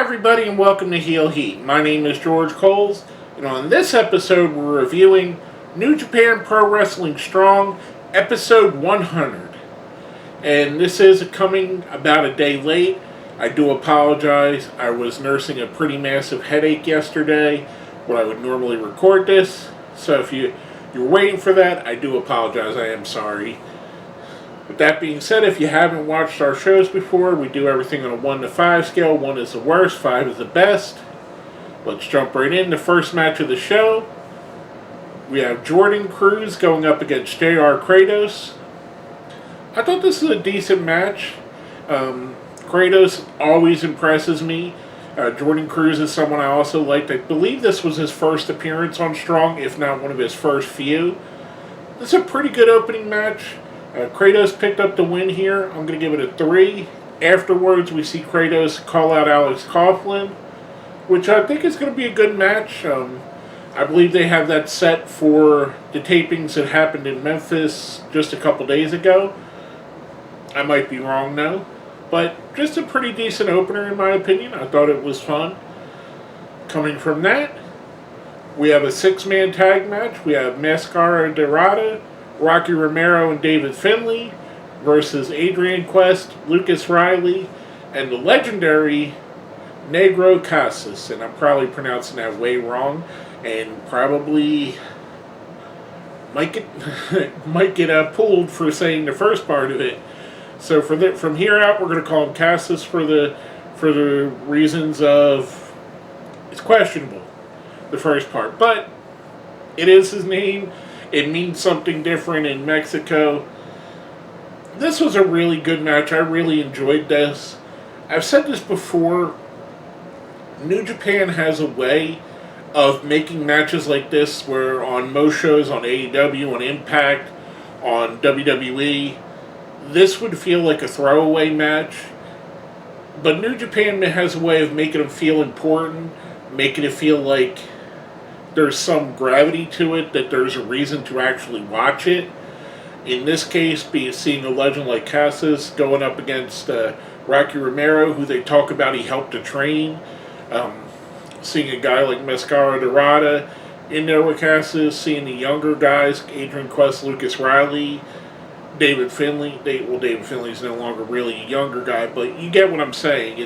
everybody, and welcome to Heel Heat. My name is George Coles, and on this episode, we're reviewing New Japan Pro Wrestling Strong, episode 100. And this is coming about a day late. I do apologize. I was nursing a pretty massive headache yesterday when I would normally record this. So if you're waiting for that, I do apologize. I am sorry. With that being said, if you haven't watched our shows before, we do everything on a 1 to 5 scale. 1 is the worst, 5 is the best. Let's jump right in. The first match of the show, we have Jordan Cruz going up against JR Kratos. I thought this was a decent match. Kratos always impresses me. Jordan Cruz is someone I also liked. I believe this was his first appearance on Strong, if not one of his first few. This is a pretty good opening match. Kratos picked up the win here. I'm going to give it a 3. Afterwards, we see Kratos call out Alex Coughlin, which I think is going to be a good match. I believe they have that set for the tapings that happened in Memphis just a couple days ago. I might be wrong now. But just a pretty decent opener in my opinion. I thought it was fun. Coming from that, we have a 6-man tag match. We have Mascara Dorada, Rocky Romero and David Finlay versus Adrian Quest, Lucas Riley, and the legendary Negro Casas. And I'm probably pronouncing that way wrong, and probably might get pulled for saying the first part of it. So from here out, we're going to call him Casas for the reasons of it's questionable, the first part, but it is his name. It means something different in Mexico. This was a really good match. I really enjoyed this. I've said this before. New Japan has a way of making matches like this where on most shows, on AEW, on Impact, on WWE, this would feel like a throwaway match. But New Japan has a way of making them feel important, making it feel like there's some gravity to it, that there's a reason to actually watch it. In this case, seeing a legend like Casas going up against Rocky Romero, who they talk about he helped to train. Seeing a guy like Mascara Dorada in there with Casas. Seeing the younger guys, Adrian Quest, Lucas Riley, David Finlay. David Finlay's no longer really a younger guy, but you get what I'm saying.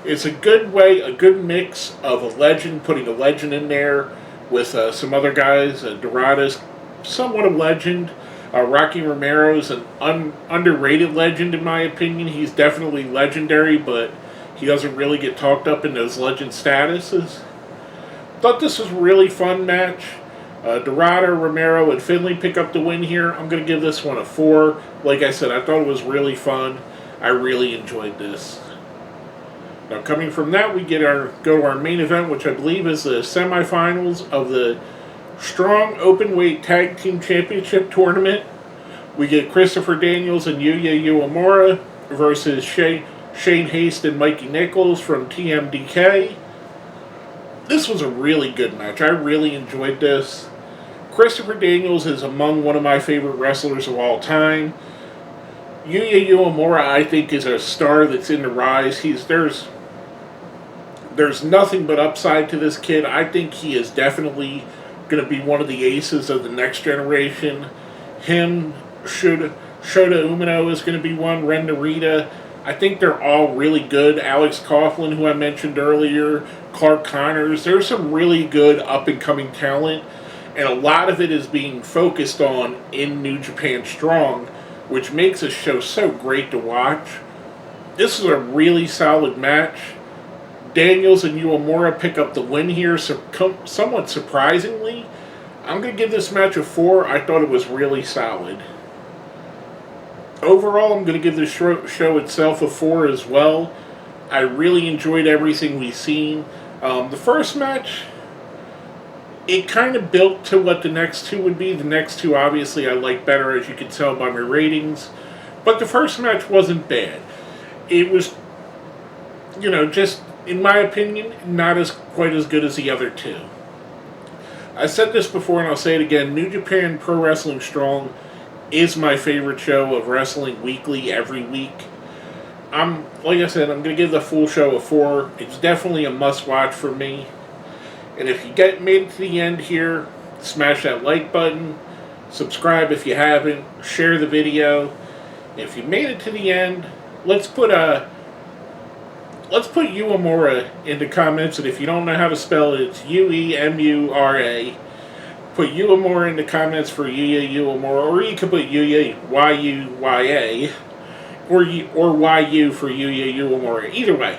It's a good way, a good mix of a legend, putting a legend in there with some other guys. Dorada's somewhat a legend. Rocky Romero's an underrated legend in my opinion. He's definitely legendary, but he doesn't really get talked up in those legend statuses. Thought this was a really fun match. Dorada, Romero, and Finlay pick up the win here. I'm going to give this one a 4. Like I said, I thought it was really fun. I really enjoyed this. Now, coming from that, we go to our main event, which I believe is the semifinals of the Strong Openweight Tag Team Championship Tournament. We get Christopher Daniels and Yuya Uemura versus Shane Haste and Mikey Nichols from TMDK. This was a really good match. I really enjoyed this. Christopher Daniels is among one of my favorite wrestlers of all time. Yuya Uemura, I think, is a star that's in the rise. There's nothing but upside to this kid. I think he is definitely going to be one of the aces of the next generation. Him, Shota Umino is going to be one, Ren Narita. I think they're all really good. Alex Coughlin, who I mentioned earlier, Clark Connors. There's some really good up-and-coming talent, and a lot of it is being focused on in New Japan Strong, which makes this show so great to watch. This is a really solid match. Daniels and Uemura pick up the win here, somewhat surprisingly. I'm going to give this match a 4. I thought it was really solid. Overall, I'm going to give the show itself a 4 as well. I really enjoyed everything we've seen. The first match, it kind of built to what the next two would be. The next two, obviously, I like better, as you can tell by my ratings. But the first match wasn't bad. It was, just, in my opinion, not quite as good as the other two. I said this before and I'll say it again. New Japan Pro Wrestling Strong is my favorite show of wrestling weekly, every week. like I said, I'm gonna give the full show a 4. It's definitely a must-watch for me. And if you made it to the end here, smash that like button, subscribe if you haven't, share the video. If you made it to the end, let's put Uemura in the comments, and if you don't know how to spell it, it's Uemura. Put Uemura in the comments for Yuya Uemura, or you could put Yuya Yuya, or YU for Yuya Uemura. Either way,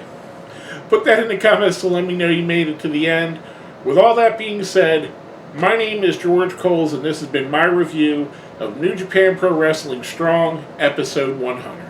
put that in the comments to let me know you made it to the end. With all that being said, my name is George Coles, and this has been my review of New Japan Pro Wrestling Strong, Episode 100.